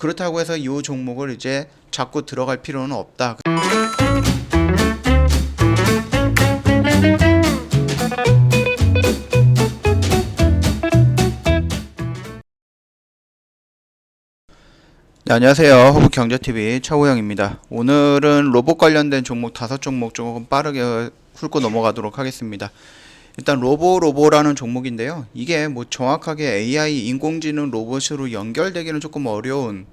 그렇다고 해서 이 종목을 이제 자꾸 들어갈 필요는 없다. 네, 안녕하세요. 허브경제TV 차우영입니다. 오늘은 로봇 관련된 종목 5종목 조금 빠르게 훑고 넘어가도록 하겠습니다. 일단 로보라는 종목인데요. 이게 뭐 정확하게 AI 인공지능 로봇으로 연결되기는 조금 어려운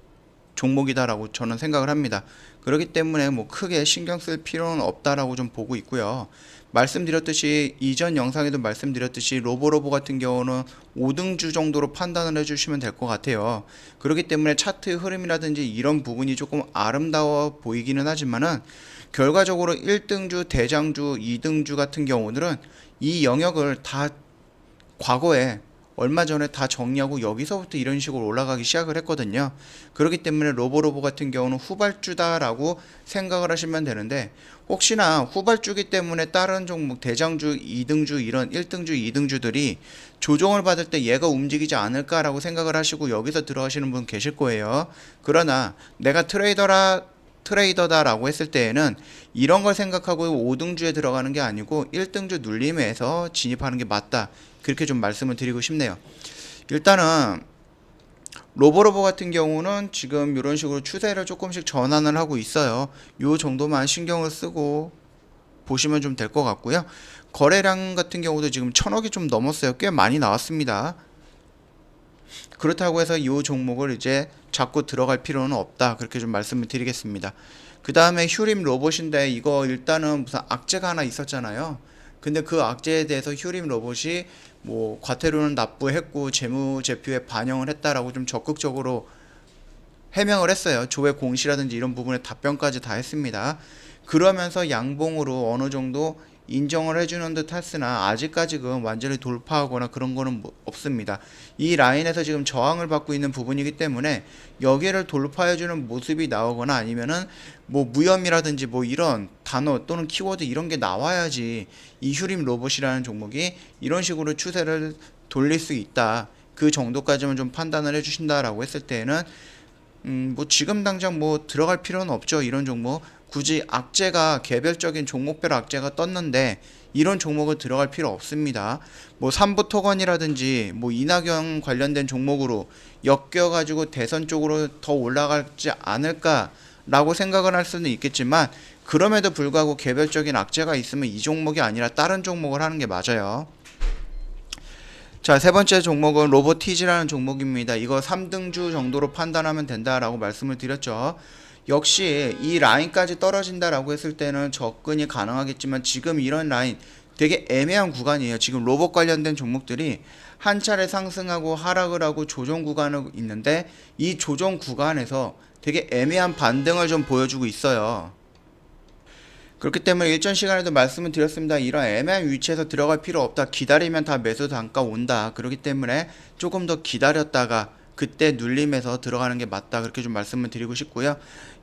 종목이다라고 저는 생각을 합니다. 그렇기 때문에 뭐 크게 신경 쓸 필요는 없다라고 좀 보고 있고요. 말씀드렸듯이 이전 영상에도 말씀드렸듯이 로보 같은 경우는 5등주 정도로 판단을 해주시면 될 것 같아요. 그렇기 때문에 차트 흐름이라든지 이런 부분이 조금 아름다워 보이기는 하지만은 결과적으로 1등주, 대장주, 2등주 같은 경우들은 이 영역을 다 과거에 얼마 전에 다 정리하고 여기서부터 이런 식으로 올라가기 시작을 했거든요. 그렇기 때문에 로보 같은 경우는 후발주다라고 생각을 하시면 되는데, 혹시나 후발주기 때문에 다른 종목 대장주, 2등주 이런 1등주, 2등주들이 조정을 받을 때 얘가 움직이지 않을까라고 생각을 하시고 여기서 들어가시는 분 계실 거예요. 그러나 내가 트레이더다라고 했을 때에는 이런 걸 생각하고 5등주에 들어가는 게 아니고 1등주 눌림에서 진입하는 게 맞다, 그렇게 좀 말씀을 드리고 싶네요. 일단은 로보 같은 경우는 지금 이런 식으로 추세를 조금씩 전환을 하고 있어요. 요 정도만 신경을 쓰고 보시면 좀 될 것 같고요. 거래량 같은 경우도 지금 1000억이 좀 넘었어요. 꽤 많이 나왔습니다. 그렇다고 해서 이 종목을 이제 자꾸 들어갈 필요는 없다, 그렇게 좀 말씀을 드리겠습니다. 그 다음에 휴림 로봇인데, 이거 일단은 무슨 악재가 하나 있었잖아요. 근데 그 악재에 대해서 휴림 로봇이 뭐 과태료는 납부했고 재무제표에 반영을 했다라고 좀 적극적으로 해명을 했어요. 조회 공시라든지 이런 부분에 답변까지 다 했습니다. 그러면서 양봉으로 어느 정도 인정을 해주는 듯 했으나 아직까지 완전히 돌파하거나 그런 거는 없습니다. 이 라인에서 지금 저항을 받고 있는 부분이기 때문에 여기를 돌파해주는 모습이 나오거나 아니면은 뭐 무염이라든지 뭐 이런 단어 또는 키워드 이런 게 나와야지 이 휴림 로봇이라는 종목이 이런 식으로 추세를 돌릴 수 있다, 그 정도까지만 좀 판단을 해주신다라고 했을 때는 뭐 지금 당장 뭐 들어갈 필요는 없죠. 이런 종목 굳이 악재가 개별적인 종목별 악재가 떴는데 이런 종목은 들어갈 필요 없습니다. 뭐 삼부토건이라든지 뭐 이낙연 관련된 종목으로 엮여가지고 대선 쪽으로 더 올라가지 않을까라고 생각을 할 수는 있겠지만, 그럼에도 불구하고 개별적인 악재가 있으면 이 종목이 아니라 다른 종목을 하는 게 맞아요. 자, 세 번째 종목은 로보티지라는 종목입니다. 이거 3등주 정도로 판단하면 된다라고 말씀을 드렸죠. 역시 이 라인까지 떨어진다라고 했을 때는 접근이 가능하겠지만 지금 이런 라인 되게 애매한 구간이에요. 지금 로봇 관련된 종목들이 한 차례 상승하고 하락을 하고 조정 구간이 있는데, 이 조정 구간에서 되게 애매한 반등을 좀 보여주고 있어요. 그렇기 때문에 일전 시간에도 말씀을 드렸습니다. 이런 애매한 위치에서 들어갈 필요 없다. 기다리면 다 매수 단가 온다. 그렇기 때문에 조금 더 기다렸다가 그때 눌림에서 들어가는 게 맞다, 그렇게 좀 말씀을 드리고 싶고요.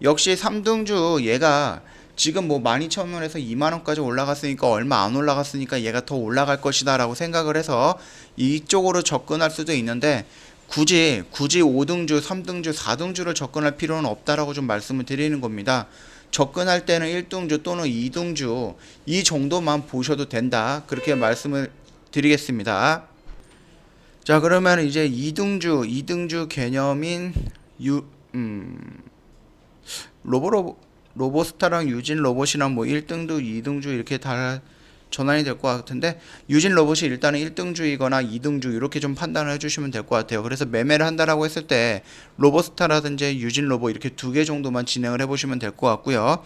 역시 3등주 얘가 지금 뭐 12,000원에서 2만원까지 올라갔으니까 얼마 안 올라갔으니까 얘가 더 올라갈 것이다 라고 생각을 해서 이쪽으로 접근할 수도 있는데, 굳이 5등주, 3등주, 4등주를 접근할 필요는 없다라고 좀 말씀을 드리는 겁니다. 접근할 때는 1등주 또는 2등주 이 정도만 보셔도 된다, 그렇게 말씀을 드리겠습니다. 자, 그러면 이제 2등주 개념인 로보스타랑 유진 로봇이랑 뭐 1등주, 2등주 이렇게 다 전환이 될 것 같은데, 유진 로봇이 일단은 1등주이거나 2등주 이렇게 좀 판단을 해주시면 될 것 같아요. 그래서 매매를 한다라고 했을 때 로보스타라든지 유진 로봇 이렇게 2개 정도만 진행을 해보시면 될 것 같고요.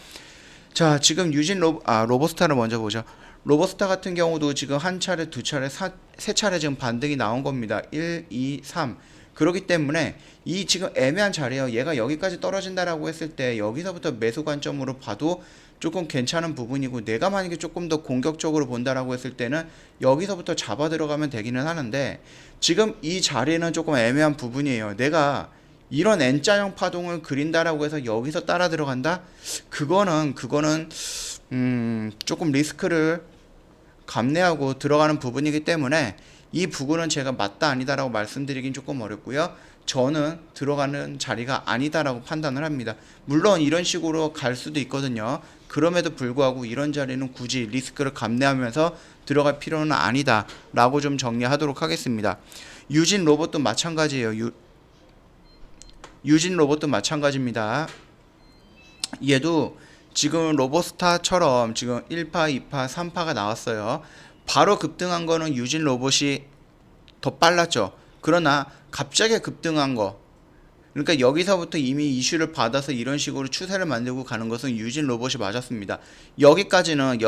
자, 지금 로보스타를 먼저 보죠. 로보스타 같은 경우도 지금 한 차례, 두 차례, 세 차례 지금 반등이 나온 겁니다. 1, 2, 3. 그렇기 때문에 이 지금 애매한 자리에요. 얘가 여기까지 떨어진다라고 했을 때 여기서부터 매수 관점으로 봐도 조금 괜찮은 부분이고, 내가 만약에 조금 더 공격적으로 본다라고 했을 때는 여기서부터 잡아 들어가면 되기는 하는데, 지금 이 자리는 조금 애매한 부분이에요. 내가 이런 N자형 파동을 그린다라고 해서 여기서 따라 들어간다? 그거는 조금 리스크를 감내하고 들어가는 부분이기 때문에 이 부분은 제가 맞다 아니다라고 말씀드리긴 조금 어렵고요. 저는 들어가는 자리가 아니다라고 판단을 합니다. 물론 이런 식으로 갈 수도 있거든요. 그럼에도 불구하고 이런 자리는 굳이 리스크를 감내하면서 들어갈 필요는 아니다 라고 좀 정리하도록 하겠습니다. 유진 로봇도 마찬가지예요. 유진 로봇도 마찬가지입니다. 얘도 지금 로보스타처럼 지금 1파, 2파, 3파가 나왔어요. 바로 급등한 거는 유진 로봇이 더 빨랐죠. 그러나 갑자기 급등한 거, 그러니까 여기서부터 이미 이슈를 받아서 이런 식으로 추세를 만들고 가는 것은 유진 로봇이 맞았습니다. 여기까지는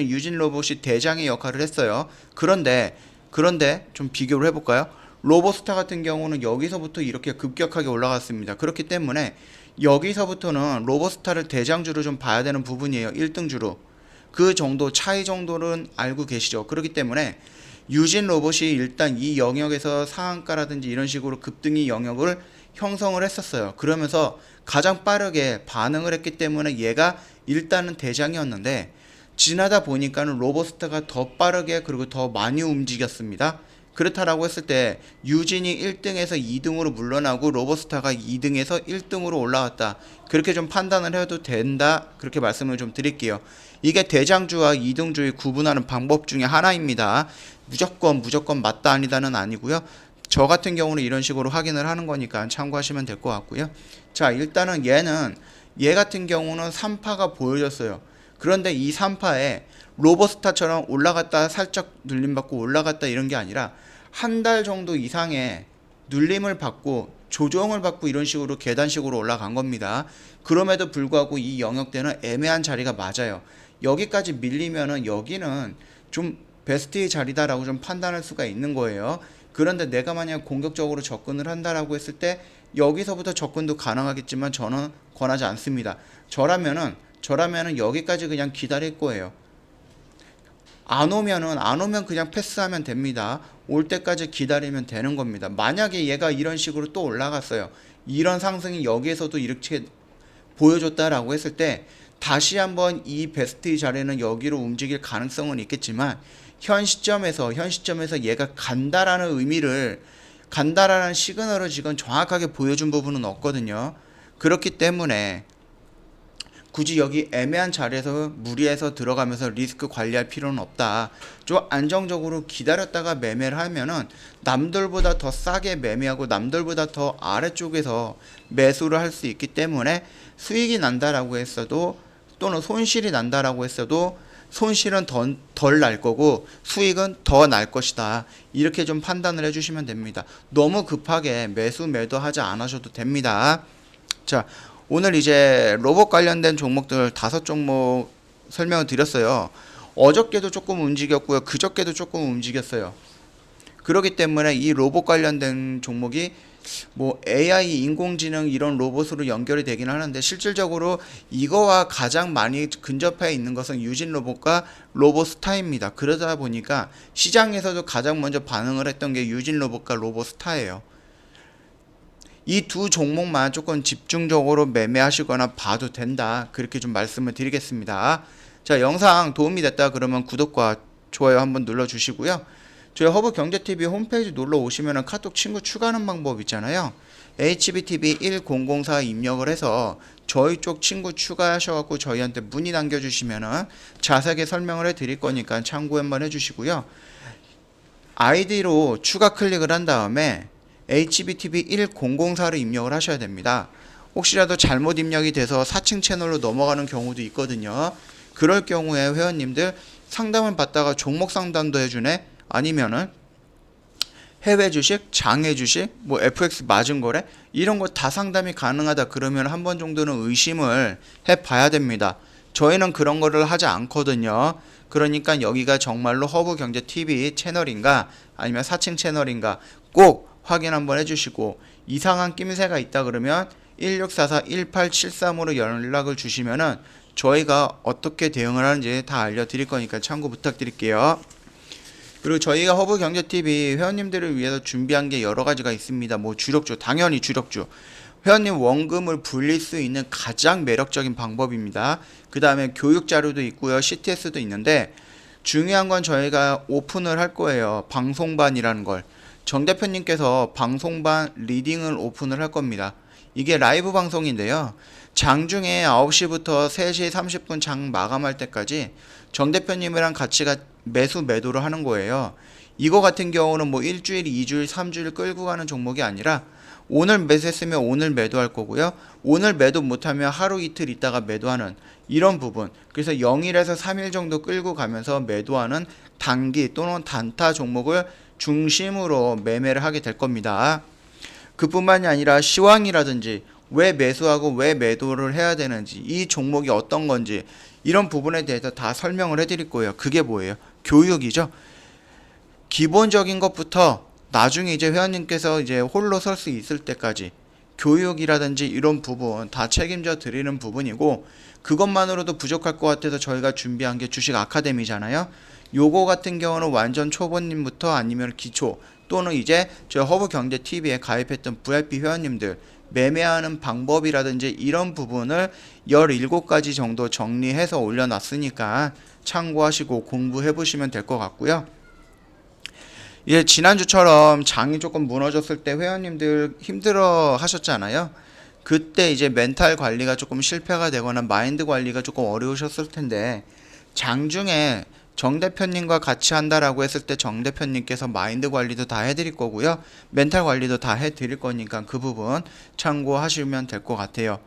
유진 로봇이 대장의 역할을 했어요. 그런데 좀 비교를 해볼까요? 로보스타 같은 경우는 여기서부터 이렇게 급격하게 올라갔습니다. 그렇기 때문에 여기서부터는 로보스타를 대장주로 좀 봐야 되는 부분이에요. 1등주로. 그 정도 차이 정도는 알고 계시죠. 그렇기 때문에 유진 로봇이 일단 이 영역에서 상한가라든지 이런 식으로 급등이 영역을 형성을 했었어요. 그러면서 가장 빠르게 반응을 했기 때문에 얘가 일단은 대장이었는데 지나다 보니까는 로보스타가 더 빠르게 그리고 더 많이 움직였습니다. 그렇다라고 했을 때 유진이 1등에서 2등으로 물러나고 로보스타가 2등에서 1등으로 올라왔다. 그렇게 좀 판단을 해도 된다. 그렇게 말씀을 좀 드릴게요. 이게 대장주와 2등주의 구분하는 방법 중에 하나입니다. 무조건 맞다 아니다는 아니고요. 저 같은 경우는 이런 식으로 확인을 하는 거니까 참고하시면 될 것 같고요. 자, 일단은 얘 같은 경우는 3파가 보여졌어요. 그런데 이 3파에 로보스타처럼 올라갔다 살짝 눌림받고 올라갔다 이런 게 아니라 한 달 정도 이상의 눌림을 받고 조정을 받고 이런 식으로 계단식으로 올라간 겁니다. 그럼에도 불구하고 이 영역대는 애매한 자리가 맞아요. 여기까지 밀리면은 여기는 좀 베스트의 자리다라고 좀 판단할 수가 있는 거예요. 그런데 내가 만약 공격적으로 접근을 한다라고 했을 때 여기서부터 접근도 가능하겠지만 저는 권하지 않습니다. 저라면은 여기까지 그냥 기다릴 거예요. 안 오면 그냥 패스하면 됩니다. 올 때까지 기다리면 되는 겁니다. 만약에 얘가 이런 식으로 또 올라갔어요. 이런 상승이 여기에서도 이렇게 보여줬다라고 했을 때 다시 한번 이 베스트의 자리는 여기로 움직일 가능성은 있겠지만 현 시점에서 얘가 간다라는 시그널을 지금 정확하게 보여준 부분은 없거든요. 그렇기 때문에 굳이 여기 애매한 자리에서 무리해서 들어가면서 리스크 관리할 필요는 없다. 좀 안정적으로 기다렸다가 매매를 하면은 남들보다 더 싸게 매매하고 남들보다 더 아래쪽에서 매수를 할 수 있기 때문에 수익이 난다라고 했어도 또는 손실이 난다라고 했어도 손실은 덜 날 거고 수익은 더 날 것이다. 이렇게 좀 판단을 해주시면 됩니다. 너무 급하게 매도하지 않으셔도 됩니다. 자, 오늘 이제 로봇 관련된 종목들 5종목 설명을 드렸어요. 어저께도 조금 움직였고요. 그저께도 조금 움직였어요. 그렇기 때문에 이 로봇 관련된 종목이 뭐 AI, 인공지능 이런 로봇으로 연결이 되긴 하는데 실질적으로 이거와 가장 많이 근접해 있는 것은 유진 로봇과 로보스타입니다. 그러다 보니까 시장에서도 가장 먼저 반응을 했던 게 유진 로봇과 로보스타예요. 이 두 종목만 조금 집중적으로 매매하시거나 봐도 된다. 그렇게 좀 말씀을 드리겠습니다. 자, 영상 도움이 됐다 그러면 구독과 좋아요 한번 눌러주시고요. 저희 허브경제TV 홈페이지 놀러 오시면 카톡 친구 추가하는 방법 있잖아요. HBTV1004 입력을 해서 저희 쪽 친구 추가하셔갖고 저희한테 문의 남겨주시면 자세하게 설명을 해드릴 거니까 참고 한번 해주시고요. 아이디로 추가 클릭을 한 다음에 HBTV1004를 입력을 하셔야 됩니다. 혹시라도 잘못 입력이 돼서 4층 채널로 넘어가는 경우도 있거든요. 그럴 경우에 회원님들 상담을 받다가 종목 상담도 해주네, 아니면은 해외 주식, 장외 주식, 뭐 FX 맞은 거래 이런 거 다 상담이 가능하다 그러면 한 번 정도는 의심을 해봐야 됩니다. 저희는 그런 거를 하지 않거든요. 그러니까 여기가 정말로 허브경제TV 채널인가 아니면 4층 채널인가 꼭 확인 한번 해주시고 이상한 낌새가 있다 그러면 1644-1873으로 연락을 주시면은 저희가 어떻게 대응을 하는지 다 알려드릴 거니까 참고 부탁드릴게요. 그리고 저희가 허브경제TV 회원님들을 위해서 준비한 게 여러 가지가 있습니다. 뭐 주력주, 당연히 주력주. 회원님 원금을 불릴 수 있는 가장 매력적인 방법입니다. 그 다음에 교육 자료도 있고요. CTS도 있는데 중요한 건 저희가 오픈을 할 거예요. 방송반이라는 걸. 정 대표님께서 방송반 리딩을 오픈을 할 겁니다. 이게 라이브 방송인데요. 장중에 9시부터 3시 30분 장 마감할 때까지 정 대표님이랑 같이 매도를 하는 거예요. 이거 같은 경우는 뭐 일주일, 2주일, 3주일 끌고 가는 종목이 아니라 오늘 매수했으면 오늘 매도할 거고요. 오늘 매도 못하면 하루 이틀 있다가 매도하는 이런 부분. 그래서 0일에서 3일 정도 끌고 가면서 매도하는 단기 또는 단타 종목을 중심으로 매매를 하게 될 겁니다. 그뿐만이 아니라 시황이라든지 왜 매수하고 왜 매도를 해야 되는지, 이 종목이 어떤 건지 이런 부분에 대해서 다 설명을 해드릴 거예요. 그게 뭐예요? 교육이죠. 기본적인 것부터 나중에 이제 회원님께서 이제 홀로 설 수 있을 때까지 교육이라든지 이런 부분 다 책임져 드리는 부분이고, 그것만으로도 부족할 것 같아서 저희가 준비한 게 주식 아카데미잖아요. 요거 같은 경우는 완전 초보님부터 아니면 기초 또는 이제 저희 허브경제TV에 가입했던 VIP 회원님들 매매하는 방법이라든지 이런 부분을 17가지 정도 정리해서 올려놨으니까 참고하시고 공부해 보시면 될 것 같고요. 예, 지난주처럼 장이 조금 무너졌을 때 회원님들 힘들어 하셨잖아요. 그때 이제 멘탈 관리가 조금 실패가 되거나 마인드 관리가 조금 어려우셨을 텐데, 장중에 정 대표님과 같이 한다라고 했을 때 정 대표님께서 마인드 관리도 다 해드릴 거고요. 멘탈 관리도 다 해드릴 거니까 그 부분 참고하시면 될 것 같아요.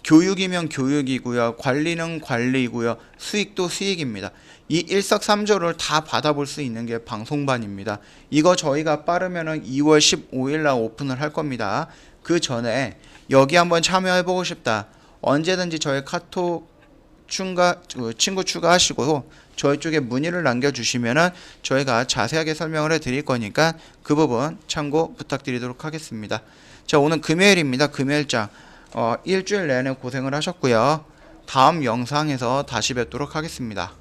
교육이면 교육이고요. 관리는 관리이고요. 수익도 수익입니다. 이 일석삼조를 다 받아볼 수 있는 게 방송반입니다. 이거 저희가 빠르면은 2월 15일 날 오픈을 할 겁니다. 그 전에 여기 한번 참여해보고 싶다. 언제든지 저희 카톡 친구 추가하시고 저희 쪽에 문의를 남겨주시면은 저희가 자세하게 설명을 해드릴 거니까 그 부분 참고 부탁드리도록 하겠습니다. 자, 오늘 금요일입니다. 금요일장. 일주일 내내 고생을 하셨고요. 다음 영상에서 다시 뵙도록 하겠습니다.